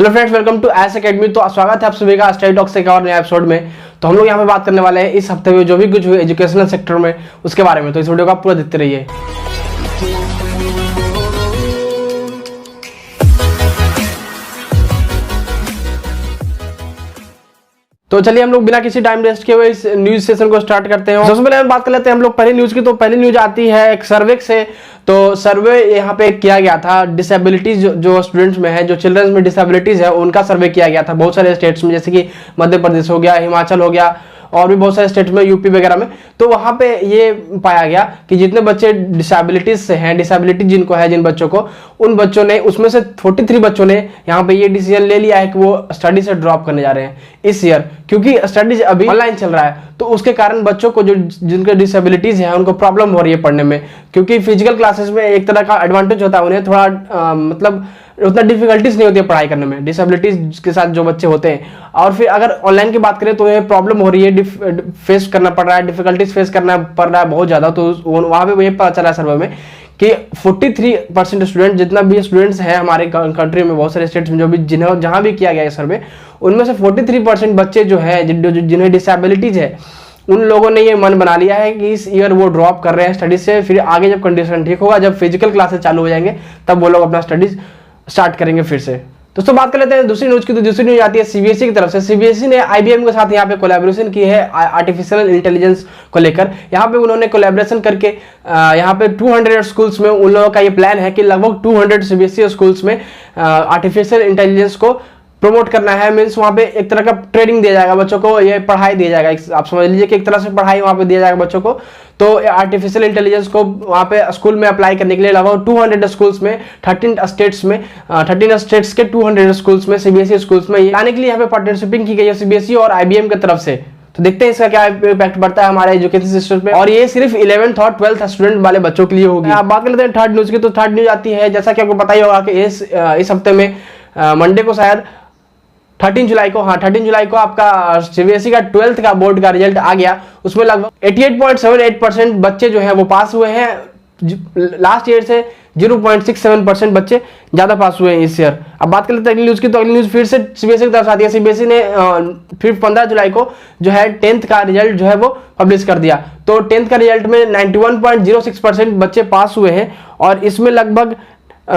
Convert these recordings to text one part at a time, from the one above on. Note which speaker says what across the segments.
Speaker 1: Hello friends, welcome to S academy. तो स्वागत है आप सभी का स्टडी टॉक्स के एक और नए एपिसोड में। तो हम लोग यहाँ पे बात करने वाले हैं इस हफ्ते में जो भी कुछ हुए एजुकेशनल सेक्टर में उसके बारे में। तो इस वीडियो को आप पूरा देखते रहिए। तो चलिए हम लोग बिना किसी टाइम वेस्ट किए हुए इस न्यूज सेशन को स्टार्ट करते हैं। सबसे पहले हम बात कर लेते हैं हम लोग पहली न्यूज की। तो पहली न्यूज आती है एक सर्वे से। तो सर्वे यहाँ पे किया गया था डिसेबिलिटीज जो स्टूडेंट्स में है, जो चिल्ड्रंस में डिसेबिलिटीज है, उनका सर्वे किया गया था बहुत सारे स्टेट्स में, जैसे कि मध्य प्रदेश हो गया, हिमाचल हो गया और भी बहुत सारे स्टेट में, यूपी वगैरह में। तो वहाँ पे ये पाया गया कि जितने बच्चे डिसेबिलिटीज से हैं, डिसेबिलिटी जिनको है, जिन बच्चों को, उन बच्चों ने, उसमें से 43 बच्चों ने यहाँ पे ये डिसीजन ले लिया है कि वो स्टडी से ड्रॉप करने जा रहे हैं इस ईयर, क्योंकि स्टडीज अभी ऑनलाइन चल रहा है। तो उसके कारण बच्चों को जो जिनके डिसेबिलिटीज है उनको प्रॉब्लम हो रही है पढ़ने में, क्योंकि फिजिकल क्लासेस में एक तरह का एडवांटेज होता है, उन्हें थोड़ा मतलब उतना डिफिकल्टीज नहीं होती है पढ़ाई करने में, डिसेबिलिटीज के साथ जो बच्चे होते हैं। और फिर अगर ऑनलाइन की बात करें तो ये प्रॉब्लम हो रही है, फेस करना पड़ रहा है, डिफिकल्टीज फेस करना पड़ रहा है बहुत ज़्यादा। तो वहाँ पे ये पता चला सर्वे में कि 43% स्टूडेंट, जितना भी स्टूडेंट्स हैं हमारे कंट्री में, बहुत सारे स्टेट्स में जो भी जहाँ भी किया गया है सर्वे, उनमें से 43% बच्चे जो है जिन्हें डिसेबिलिटीज है, उन लोगों ने ये मन बना लिया है कि इस ईयर वो ड्रॉप कर रहे हैं स्टडीज से। फिर आगे जब कंडीशन ठीक होगा, जब फिजिकल क्लासेस चालू हो जाएंगे, तब वो लोग अपना स्टडीज स्टार्ट करेंगे फिर से। दोस्तों बात कर लेते हैं दूसरी न्यूज की। तो दूसरी न्यूज आती है सीबीएसई की तरफ से। सीबीएसई ने आईबीएम के साथ यहाँ पे कोलैबोरेशन की है आर्टिफिशियल इंटेलिजेंस को लेकर। यहाँ पे उन्होंने कोलैबोरेशन करके यहाँ पे 200 स्कूल्स में उन लोगों का ये प्लान है कि लगभग 200 सीबीएसई स्कूल्स में आर्टिफिशियल इंटेलिजेंस को प्रमोट करना है। मीन्स वहाँ पे एक तरह का ट्रेनिंग दिया जाएगा बच्चों को, ये पढ़ाई दिया जाएगा, आप समझ लीजिए कि एक तरह से पढ़ाई वहाँ पे दिया जाएगा बच्चों को। तो आर्टिफिशियल इंटेलिजेंस को वहाँ पे स्कूल में अप्लाई करने के लिए लगभग 200 स्कूल्स में, 13 स्टेट्स के 200 स्कूल्स में, सीबीएसई स्कूल्स में आने के लिए यहाँ पे पार्टिसिपेटिंग की गई है सीबीएसई और आईबीएम की तरफ से। तो देखते हैं इसका क्या इम्पैक्ट पड़ता है हमारे एजुकेशन सिस्टम पे। और ये सिर्फ 11th और 12th स्टूडेंट वाले बच्चों के लिए होगी। आप बात कर लेते हैं थर्ड न्यूज की। तो थर्ड न्यूज आती है, जैसा कि आपको पता ही होगा कि इस हफ्ते में मंडे को शायद 13 जुलाई को आपका सीबीएसई का 12th का बोर्ड का रिजल्ट आ गया। उसमें लगभग 88.78% बच्चे जो है वो पास हुए हैं। लास्ट ईयर से 0.67% बच्चे ज्यादा पास हुए हैं इस ईयर। अब बात कर लेते हैं अगली न्यूज की। तो अगली न्यूज फिर से सीबीएसई की तरफ से आती है। सीबीएसई ने फिर 15 जुलाई को जो है 10th का रिजल्ट जो है वो पब्लिश कर दिया। तो 10th का रिजल्ट में 91.06% बच्चे पास हुए हैं और इसमें लगभग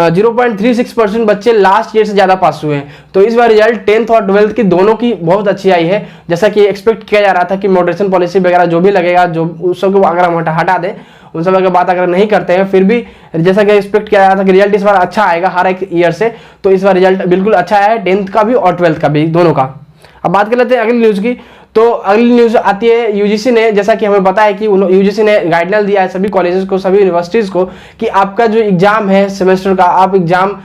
Speaker 1: 0.36% बच्चे लास्ट ईयर से ज्यादा पास हुए हैं। तो इस बार रिजल्ट 10th और 12th की दोनों की बहुत अच्छी आई है। जैसा कि एक्सपेक्ट किया जा रहा था कि मॉडरेशन पॉलिसी वगैरह जो भी लगेगा, जो उस सबको अगर हम हटा दें, उन सब की बात अगर नहीं करते हैं, फिर भी जैसा कि एक्सपेक्ट किया जा रहा था कि रिजल्ट इस बार अच्छा आएगा हर एक ईयर से, तो इस बार रिजल्ट बिल्कुल अच्छा आया है, 10th का भी और 12th का भी, दोनों का। अब बात कर लेते हैं अगली न्यूज की। तो अगली न्यूज आती है यूजीसी ने, जैसा कि हमें पता है कि यूजीसी ने गाइडलाइन दिया है सभी कॉलेजेस को, सभी यूनिवर्सिटीज को, कि आपका जो एग्जाम है सेमेस्टर का, आप एग्जाम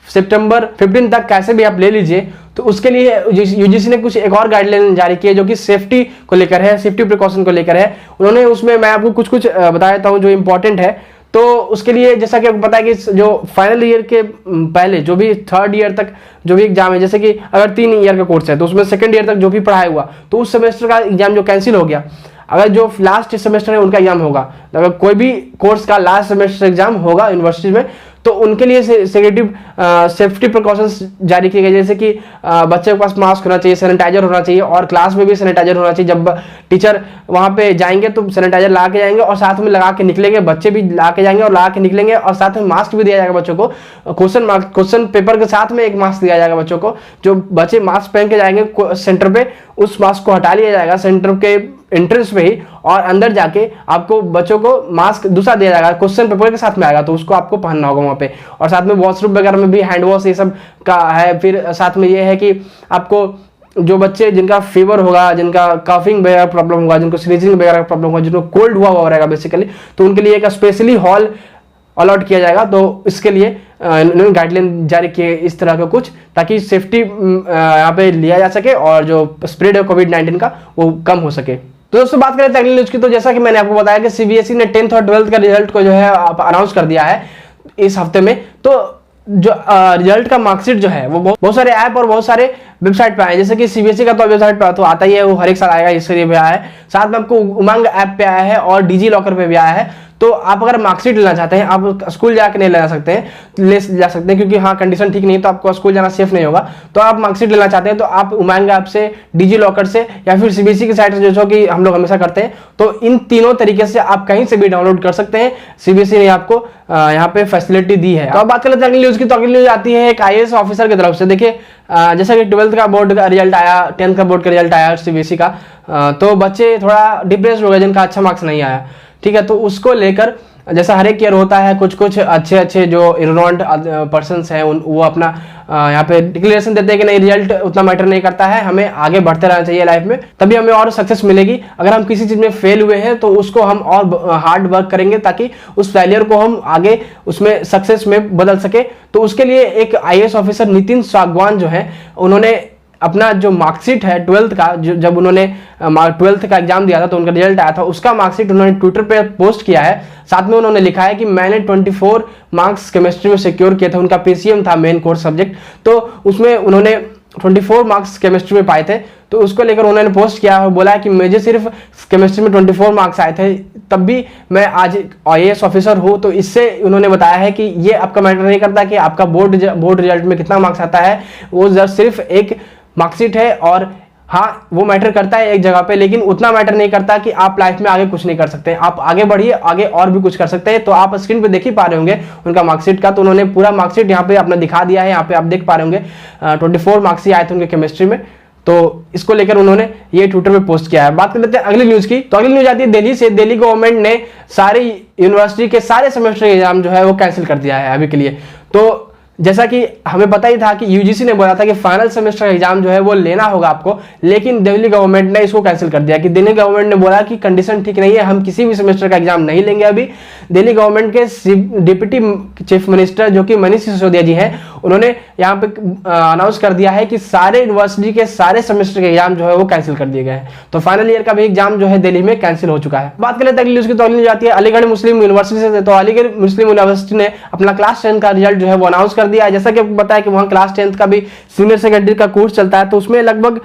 Speaker 1: सितंबर 15 तक कैसे भी आप ले लीजिए। तो उसके लिए यूजीसी ने कुछ एक और गाइडलाइन जारी की है जो कि सेफ्टी को लेकर है, सेफ्टी प्रिकॉशन को लेकर है। उन्होंने उसमें मैं आपको कुछ बता देता हूँ जो इंपॉर्टेंट है। तो उसके लिए जैसा कि आपको पता है कि जो फाइनल ईयर के पहले जो भी 3rd ईयर तक जो भी एग्जाम है, जैसे कि अगर 3 ईयर का कोर्स है तो उसमें 2nd ईयर तक जो भी पढ़ाई हुआ, तो उस सेमेस्टर का एग्जाम जो कैंसिल हो गया, अगर जो लास्ट सेमेस्टर है उनका एग्जाम होगा, अगर कोई भी कोर्स का लास्ट सेमेस्टर एग्जाम होगा यूनिवर्सिटी में, तो उनके लिए सेफ्टी प्रिकॉशंस जारी किए गए, जैसे कि बच्चे के पास मास्क होना चाहिए, सैनिटाइजर होना चाहिए, और क्लास में भी सैनिटाइजर होना चाहिए। जब टीचर वहाँ पे जाएंगे तो सैनिटाइजर ला के जाएंगे और साथ में लगा के निकलेंगे, बच्चे भी ला के जाएंगे और लगा के निकलेंगे, और साथ में मास्क भी दिया जाएगा बच्चों को। क्वेश्चन पेपर के साथ में एक मास्क दिया जाएगा बच्चों को। जो बच्चे मास्क पहन के जाएंगे सेंटर पे, उस मास्क को हटा लिया जाएगा सेंटर के एंट्रेंस पे ही, और अंदर जाके आपको बच्चों को मास्क दूसरा दिया जाएगा, क्वेश्चन पेपर के साथ में आएगा, तो उसको आपको पहनना होगा वहाँ पे। और साथ में वॉशरूम वगैरह में भी हैंड वॉश ये सब का है। फिर साथ में ये है कि आपको जो बच्चे जिनका फीवर होगा, जिनका काफिंग वगैरह प्रॉब्लम होगा, जिनको स्नीजिंग वगैरह प्रॉब्लम होगा, जिनको कोल्ड हुआ रहेगा बेसिकली, तो उनके लिए एक स्पेशली हॉल अलॉट किया जाएगा। तो इसके लिए इन्होंने गाइडलाइन जारी किए इस तरह का कुछ, ताकि सेफ्टी यहाँ पे लिया जा सके और जो स्प्रेड है कोविड-19 का वो कम हो सके। तो दोस्तों बात करें अगली न्यूज की। तो जैसा कि मैंने आपको बताया कि सीबीएसई ने 10th और 12th का रिजल्ट को जो है अनाउंस कर दिया है इस हफ्ते में। तो जो रिजल्ट का मार्कशीट जो है वो बहुत सारे ऐप और बहुत सारे वेबसाइट पे आए, जैसे कि सीबीएसई का तो वेबसाइट पे तो आता ही है, वो हर एक साल आएगा, इसके लिए भी आया है। साथ में आपको उमंग ऐप पे आया है और डिजी लॉकर पे भी आया है। तो आप अगर मार्कशीट लेना चाहते हैं, आप स्कूल जाकर नहीं ले जा सकते हैं, क्योंकि हाँ कंडीशन ठीक नहीं है तो आपको स्कूल जाना सेफ नहीं होगा। तो आप मार्कशीट लेना चाहते हैं तो आप उमंग ऐप से, डिजी लॉकर से, या फिर सीबीएसई की साइट से, जो कि हम लोग हमेशा करते हैं। तो इन तीनों तरीके से आप कहीं से भी डाउनलोड कर सकते हैं। सीबीएसई ने आपको यहाँ पे फैसिलिटी दी है। तो अब बात कर लेते हैं अगली न्यूज की। तो अगली न्यूज आती है एक आईएएस ऑफिसर की तरफ से। देखिए जैसा कि 12th का बोर्ड का रिजल्ट आया, 10th का बोर्ड का रिजल्ट आया सीबीएसई का, तो बच्चे थोड़ा डिप्रेस हो गए जिनका अच्छा मार्क्स नहीं आया, ठीक है। तो उसको लेकर जैसा हर एक ईयर होता है, कुछ कुछ अच्छे जो इग्नोरेंट पर्सन्स हैं वो अपना यहाँ पे डिक्लेरेशन देते हैं कि नहीं, रिजल्ट उतना मैटर नहीं करता है, हमें आगे बढ़ते रहना चाहिए लाइफ में, तभी हमें और सक्सेस मिलेगी। अगर हम किसी चीज में फेल हुए हैं तो उसको हम और हार्ड वर्क करेंगे ताकि उस फेलियर को हम आगे उसमें सक्सेस में बदल सके। तो उसके लिए एक आईएएस ऑफिसर नितिन सागवान जो है, उन्होंने अपना जो मार्कशीट है 12th का, जब उन्होंने 12th का एग्जाम दिया था तो उनका रिजल्ट आया था, उसका मार्कशीट उन्होंने ट्विटर पे पोस्ट किया है। साथ में उन्होंने लिखा है कि मैंने 24 मार्क्स केमिस्ट्री में सिक्योर किए थे। उनका पीसीएम था मेन कोर्स सब्जेक्ट, तो उसमें उन्होंने 24 मार्क्स केमिस्ट्री में पाए थे। तो उसको लेकर उन्होंने पोस्ट किया और बोला कि मुझे सिर्फ केमिस्ट्री में 24 मार्क्स आए थे, तब भी मैं आज आईएएस ऑफिसर हूं। तो इससे उन्होंने बताया है कि ये आपका मैटर नहीं करता कि आपका बोर्ड रिजल्ट में कितना मार्क्स आता है, वो जस्ट सिर्फ एक मार्कशीट है। और हाँ वो मैटर करता है एक जगह पे, लेकिन उतना मैटर नहीं करता कि आप लाइफ में आगे कुछ नहीं कर सकते। आप आगे बढ़िए, आगे और भी कुछ कर सकते हैं। तो आप स्क्रीन पे देख ही पा रहे होंगे उनका मार्कशीट का, तो उन्होंने पूरा मार्कशीट यहाँ पे अपना दिखा दिया है। यहाँ पे आप देख पा रहे होंगे 24 मार्क्स ही आए थे उनके केमिस्ट्री में। तो इसको लेकर उन्होंने ये ट्विटर पे पोस्ट किया है। बात कर लेते हैं अगली न्यूज की। तो अगली न्यूज आती है दिल्ली से। दिल्ली गवर्नमेंट ने सारी यूनिवर्सिटी के सारे सेमेस्टर एग्जाम जो है वो कैंसिल कर दिया है अभी के लिए। तो जैसा कि हमें पता ही था कि यूजीसी ने बोला था कि फाइनल सेमेस्टर एग्जाम जो है वो लेना होगा आपको, लेकिन दिल्ली गवर्नमेंट ने इसको कैंसिल कर दिया। कि दिल्ली गवर्नमेंट ने बोला कि कंडीशन ठीक नहीं है, हम किसी भी सेमेस्टर का एग्जाम नहीं लेंगे अभी। दिल्ली गवर्नमेंट के डिप्टी चीफ मिनिस्टर जो कि मनीष सिसोदिया जी हैं, उन्होंने यहाँ पे अनाउंस कर दिया है कि सारे यूनिवर्सिटी के सारे सेमेस्टर के एग्जाम जो है वो कैंसिल कर दिए गए हैं। तो फाइनल ईयर का भी एग्जाम जो है दिल्ली में कैंसिल हो चुका है। बात कर लेते हैं अगली न्यूज की। तो अगली न्यूज आती है अलीगढ़ मुस्लिम यूनिवर्सिटी से। तो अलीगढ़ मुस्लिम यूनिवर्सिटी ने अपना क्लास 10 का रिजल्ट जो है वो अनाउंस कर दिया है। जैसा कि बताया कि वहां क्लास 10 का भी सीनियर सेकेंडरी का कोर्स चलता है, तो उसमें लगभग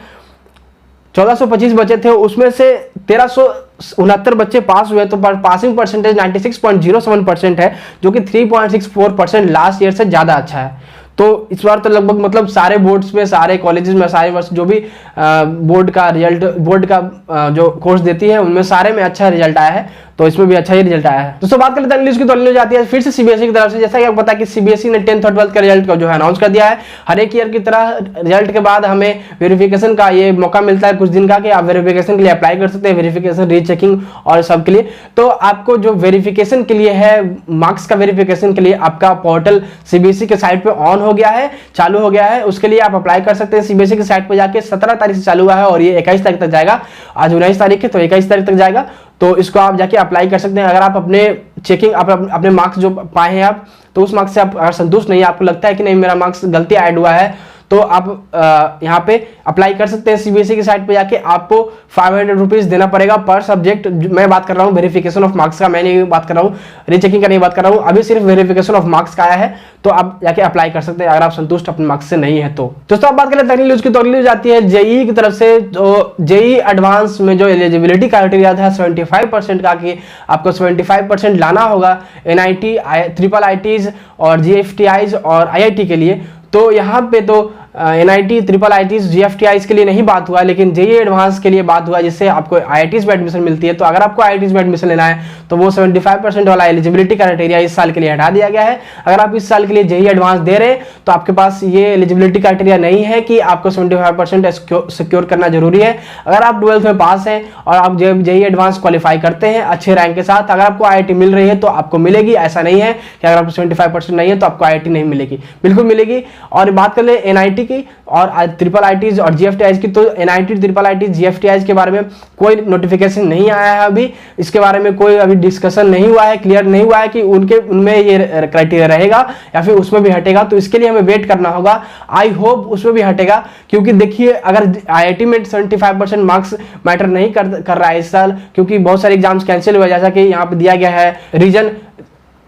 Speaker 1: 1425 बच्चे थे, उसमें से 1369 बच्चे पास हुए। तो पासिंग परसेंटेज 96.07% है, जो कि 3.64% लास्ट ईयर से ज्यादा अच्छा है। तो इस बार तो लगभग मतलब सारे बोर्ड्स में, सारे कॉलेजेस में, सारे वर्ष जो भी बोर्ड का जो कोर्स देती है उनमें सारे में अच्छा रिजल्ट आया है। तो इसमें भी अच्छा ही रिजल्ट आया है। दोस्तों बात कर लेते हैं इंग्लिश की। तो न्यूज आती है फिर से सीबीएसई की तरफ से। जैसा कि आपको पता है कि सीबीएसई ने 10th और 12th का रिजल्ट को जो है अनाउंस कर दिया है। हर एक ईयर की तरह रिजल्ट के बाद हमें वेरिफिकेशन का ये मौका मिलता है कुछ दिन का, कि आप वेरिफिकेशन के लिए अप्लाई कर सकते हैं, वेरिफिकेशन, रीचेकिंग और सब के लिए। तो आपको जो वेरिफिकेशन के लिए है, मार्क्स का वेरिफिकेशन के लिए आपका पोर्टल सीबीएसई के साइट पे ऑन हो गया है, चालू हो गया है। उसके लिए आप अप्लाई कर सकते हैं सीबीएसई की साइट पे जाके। 17 तारीख से चालू हुआ है और ये 21 तारीख तक जाएगा। आज 19 तारीख है तो 21 तारीख तक जाएगा। तो इसको आप जाके अप्लाई कर सकते हैं। अगर आप अपने चेकिंग अपने मार्क्स जो पाए हैं आप, तो उस मार्क्स से आप अगर संतुष्ट नहीं है, आपको लगता है कि नहीं मेरा मार्क्स गलती ऐड हुआ है, तो आप यहाँ पे अप्लाई कर सकते हैं सीबीएसई की साइट पे जाके। आपको 500 रुपीज देना पड़ेगा पर सब्जेक्ट। मैं बात कर रहा हूँ वेरिफिकेशन ऑफ मार्क्स का, मैं नहीं बात कर रहा हूँ रीचेकिंग का, नहीं बात कर रहा हूँ। अभी सिर्फ वेरिफिकेशन ऑफ मार्क्स का आया है, तो आप जाके अप्लाई कर सकते हैं अगर आप संतुष्ट अपने मार्क्स से नहीं है तो। दोस्तों आप बात करें अगली न्यूज की। तो अगली न्यूज आती है जेईई की तरफ से। तो जेईई एडवांस में जो एलिजिबिलिटी क्राइटेरिया था 75% का, कि आपको 75% लाना होगा एनआईटी, ट्रिपल आईटीज और जीएफटीआईज और आईआईटी के लिए। तो यहाँ पे तो एनआईटी, ट्रिपल आईटीज, जीएफटीआईज के लिए नहीं बात हुआ, लेकिन जेईई एडवांस के लिए बात हुआ, जिससे आपको आईआईटीज में एडमिशन मिलती है। तो अगर आपको आईआईटीज में एडमिशन लेना है तो वो 75% वाला एलिजिबिलिटी क्राइटेरिया इस साल के लिए हटा दिया गया है। अगर आप इस साल के लिए जेईई एडवांस दे रहे हैं तो आपके पास ये एलिजिबिलिटी क्राइटेरिया नहीं है कि आपको 75% सिक्योर करना जरूरी है। अगर आप 12th में पास हैं और आप जेईई एडवांस क्वालिफाई करते हैं अच्छे रैंक के साथ, अगर आपको आईआईटी मिल रही है तो आपको मिलेगी। ऐसा नहीं है कि अगर आपको 75% नहीं है तो आपको आईआईटी नहीं मिलेगी, बिल्कुल मिलेगी। और बात कर ले एनआईटी की और ट्रिपल आईटीज और जीएफटीआईज की। तो एनआईटी, ट्रिपल आईटीज, जीएफटीआईज के बारे में कोई नोटिफिकेशन नहीं आया है अभी, इसके बारे में कोई अभी डिस्कशन नहीं हुआ है, क्लियर नहीं हुआ है कि उनमें ये क्राइटेरिया रहेगा या फिर उसमें भी हटेगा। तो इसके लिए हमें वेट करना होगा। आई होप उसमें भी हटेगा, क्योंकि देखिए अगर आईआईटी में 75% मार्क्स मैटर नहीं कर रहा है इस साल, क्योंकि बहुत सारे एग्जाम्स कैंसिल हुए, जैसा कि यहाँ पे दिया गया है रीजन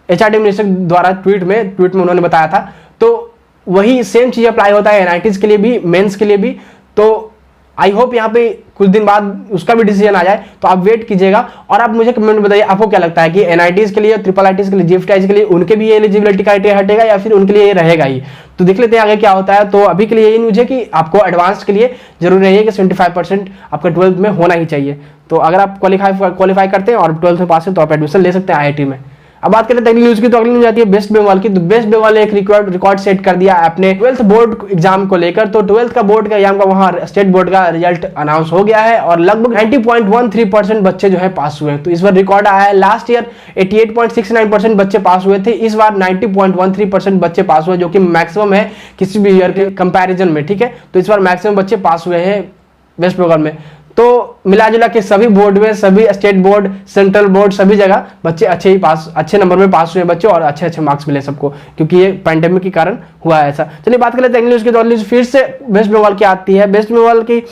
Speaker 1: एचआरडी मिनिस्टर द्वारा ट्वीट में उन्होंने बताया था। तो वही सेम चीज अप्लाई होता है एनआईटीज के लिए भी, मेंस के लिए भी। तो आई होप यहाँ पे कुछ दिन बाद उसका भी डिसीजन आ जाए, तो आप वेट कीजिएगा। और आप मुझे कमेंट में बताइए आपको क्या लगता है कि एनआईटीज के लिए, ट्रिपल आईटीज के लिए, जीएफटीआईज के लिए उनके भी ये एलिजिबिलिटी क्राइटेरिया हटेगा या फिर उनके लिए ये रहेगा ही। तो देख लेते हैं आगे क्या होता है। तो अभी के लिए यही न्यूज है कि आपको एडवांस के लिए जरूरी नहीं है कि 75% आपका 12th में होना ही चाहिए। तो अगर आप क्वालिफाई करते हैं और 12th में पास है तो आप एडमिशन ले सकते हैं आईआईटी में। अब बात करें अगली न्यूज की, तो अगली न्यूज आती है वेस्ट बंगाल की। तो वेस्ट बंगाल ने एक रिकॉर्ड सेट कर दिया अपने 12th बोर्ड एग्जाम को लेकर। तो 12th का बोर्ड का एग्जाम का वहां स्टेट बोर्ड का रिजल्ट अनाउंस हो गया है और लगभग 90.13% बच्चे जो है पास हुए हैं। तो इस बार रिकॉर्ड आया है। लास्ट ईयर 88.69% बच्चे पास हुए थे, इस बार 90.13% बच्चे पास हुए, जो कि मैक्सिमम है किसी भी ईयर के कंपैरिजन में। ठीक है, तो इस बार मैक्सिमम बच्चे पास हुए हैं वेस्ट बंगाल में। तो मिला जुला के सभी बोर्ड में, सभी स्टेट बोर्ड, सेंट्रल बोर्ड, सभी जगह बच्चे अच्छे नंबर में पास हुए बच्चे और अच्छे मार्क्स मिले सबको, क्योंकि ये पैंडेमिक के कारण हुआ है ऐसा। चलिए बात कर लेते हैं इंग्लिश की। तो न्यूज फिर से वेस्ट बंगाल की आती है। वेस्ट बंगाल की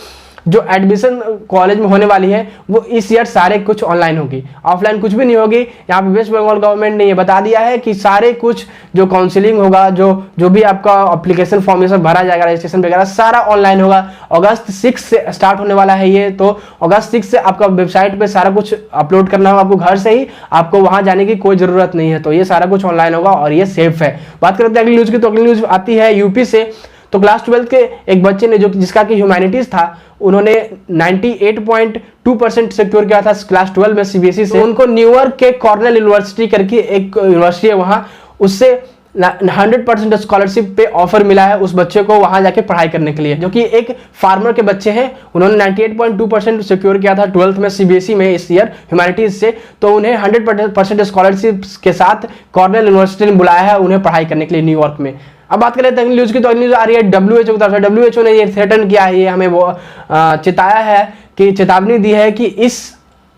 Speaker 1: जो एडमिशन कॉलेज में होने वाली है वो इस ईयर सारे कुछ ऑनलाइन होगी, ऑफलाइन कुछ भी नहीं होगी। यहाँ पे वेस्ट बंगाल गवर्नमेंट ने ये बता दिया है कि सारे कुछ जो काउंसलिंग होगा, जो भी आपका एप्लीकेशन फॉर्म ये सब भरा जाएगा, रजिस्ट्रेशन वगैरह सारा ऑनलाइन होगा। अगस्त 6 से स्टार्ट होने वाला है ये। तो अगस्त 6 से आपका वेबसाइट पे सारा कुछ अपलोड करना होगा आपको घर से ही, आपको वहां जाने की कोई जरूरत नहीं है। तो ये सारा कुछ ऑनलाइन होगा और ये सेफ है। बात करते हैं अगली न्यूज की। तो अगली न्यूज आती है यूपी से। तो क्लास 12 के एक बच्चे ने जिसका कि ह्यूमैनिटीज था, उन्होंने 98.2% सिक्योर किया था क्लास 12 में सीबीएसई से। उनको न्यूयॉर्क के कॉर्नेल यूनिवर्सिटी करके एक यूनिवर्सिटी है वहां, उससे 100% स्कॉलरशिप पे ऑफर मिला है उस बच्चे को वहां जाके पढ़ाई करने के लिए, जो कि एक फार्मर के बच्चे हैं। उन्होंने 98.2% सिक्योर किया था 12th में सीबीएसई में इस ईयर ह्यूमैनिटीज से। तो उन्हें 100% स्कॉलरशिप के साथ कॉर्नेल यूनिवर्सिटी ने बुलाया है उन्हें पढ़ाई करने के लिए न्यूयॉर्क में। अब बात कर लेते हैं न्यूज की। तो न्यूज आ रही है WHO की तरफ से। WHO ने ये थ्रेटन किया है, ये हमें वो चेताया है कि चेतावनी दी है कि इस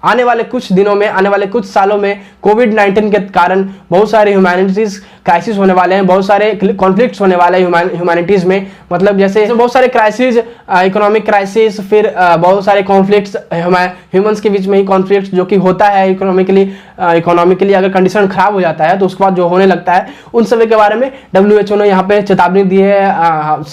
Speaker 1: आने वाले कुछ दिनों में, आने वाले कुछ सालों में कोविड-19 के कारण बहुत सारे ह्यूमैनिटीज क्राइसिस होने वाले हैं, बहुत सारे कॉन्फ्लिक्ट्स होने वाले हैं ह्यूमैनिटीज में। मतलब जैसे बहुत सारे क्राइसिस, इकोनॉमिक क्राइसिस, फिर बहुत सारे कॉन्फ्लिक्ट्स ह्यूमंस के बीच में ही कॉन्फ्लिक्ट्स जो कि होता है इकोनॉमिकली अगर कंडीशन खराब हो जाता है तो उसके बाद जो होने लगता है, उन सभी के बारे में WHO ने यहाँ पे चेतावनी दी है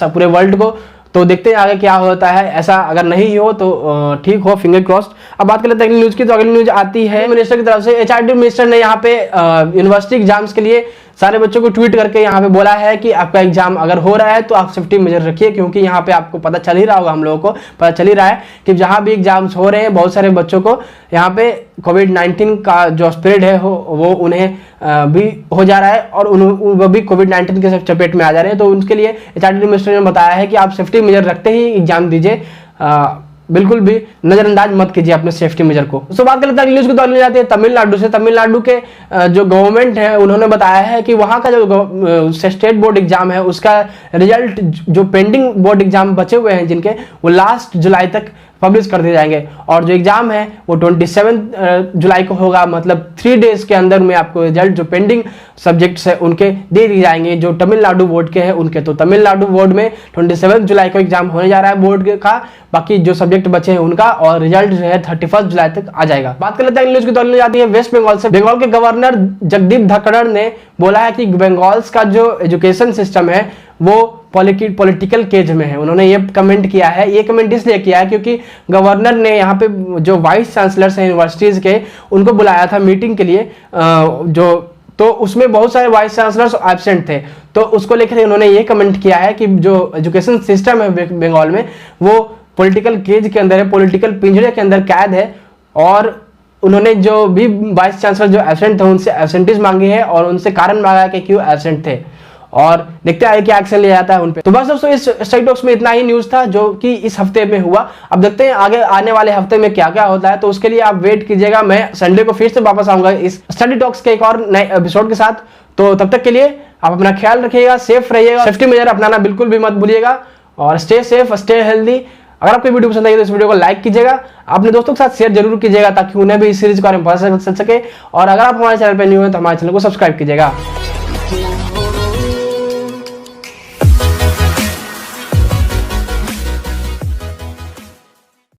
Speaker 1: पूरे वर्ल्ड को। तो देखते हैं आगे क्या होता है। ऐसा अगर नहीं हो तो ठीक हो, फिंगर क्रॉस्ड। अब बात कर लेते हैं अगली न्यूज की। तो अगली न्यूज आती है मिनिस्टर की तरफ से। HRD मिनिस्टर ने यहाँ पे यूनिवर्सिटी एग्जाम्स के लिए सारे बच्चों को ट्वीट करके यहाँ पे बोला है कि आपका एग्जाम अगर हो रहा है तो आप सेफ्टी मेजर रखिए, क्योंकि यहाँ पे आपको पता चल ही रहा होगा, हम लोगों को पता चल ही रहा है कि जहाँ भी एग्जाम्स हो रहे हैं बहुत सारे बच्चों को यहाँ पे कोविड-19 का जो स्प्रेड है वो उन्हें भी हो जा रहा है और वो भी कोविड-19 के चपेट में आ जा रहे हैं। तो उनके लिए HRD मिनिस्टर ने बताया है कि आप सेफ्टी मेजर रखते ही एग्जाम दीजिए, बिल्कुल भी नजरअंदाज मत कीजिए अपने सेफ्टी मेजर को। तो बात करते हैं न्यूज की। तो ले जाती है तमिलनाडु से। तमिलनाडु के जो गवर्नमेंट है उन्होंने बताया है कि वहां का जो स्टेट बोर्ड एग्जाम है उसका रिजल्ट, जो पेंडिंग बोर्ड एग्जाम बचे हुए हैं जिनके, वो लास्ट जुलाई तक पब्लिश कर दिए जाएंगे। और जो एग्जाम है वो 27 जुलाई को होगा, मतलब 3 डेज के अंदर में आपको रिजल्ट जो पेंडिंग सब्जेक्ट्स है उनके दे दिए जाएंगे, जो तमिलनाडु बोर्ड के हैं उनके। तो तमिलनाडु बोर्ड में 27 जुलाई को एग्जाम होने जा रहा है बोर्ड का, बाकी जो सब्जेक्ट बचे हैं उनका, और रिजल्ट जो है 31 जुलाई तक आ जाएगा। बात कर लेते हैं न्यूज की। तो जाती है वेस्ट बंगाल से। बंगाल के गवर्नर जगदीप धनखड़ ने बोला है कि बंगाल का जो एजुकेशन सिस्टम है वो पॉलिटिकल केज में है। उन्होंने ये कमेंट किया है, ये कमेंट इसलिए किया है क्योंकि गवर्नर ने यहाँ पे जो वाइस चांसलर्स हैं यूनिवर्सिटीज के, उनको बुलाया था मीटिंग के लिए, तो उसमें बहुत सारे वाइस चांसलर्स एब्सेंट थे। तो उसको लेकर उन्होंने ये कमेंट किया है कि जो एजुकेशन सिस्टम है बंगाल में वो पॉलिटिकल केज के अंदर है, पॉलिटिकल पिंजरे के अंदर कैद है। और उन्होंने जो भी वाइस चांसलर जो एब्सेंट थे उनसे एब्सेंटीज मांगी है और उनसे कारण मांगा है कि क्यों एब्सेंट थे, और देखते हैं क्या एक्शन लिया जाता है उन पे। तो बस दोस्तों इस स्टडी टॉक्स में इतना ही न्यूज था जो कि इस हफ्ते में हुआ। अब देखते हैं आगे आने वाले हफ्ते में क्या क्या होता है, तो उसके लिए आप वेट कीजिएगा। मैं संडे को फिर से वापस आऊंगा इस स्टडी टॉक्स के एक और नए एपिसोड के साथ। तो तब तक के लिए आप अपना ख्याल रखिएगा, सेफ रहिएगा, सेफ्टी मेजर अपनाना बिल्कुल भी मत भूलिएगा, और स्टे सेफ, स्टे हेल्दी। अगर आपको वीडियो पसंद आई तो इस वीडियो को लाइक कीजिएगा, अपने दोस्तों के साथ शेयर जरूर कीजिएगा ताकि उन्हें भी इस सीरीज के बारे में पता चल सके। और अगर आप हमारे चैनल पर न्यू हैं तो हमारे चैनल को सब्सक्राइब कीजिएगा।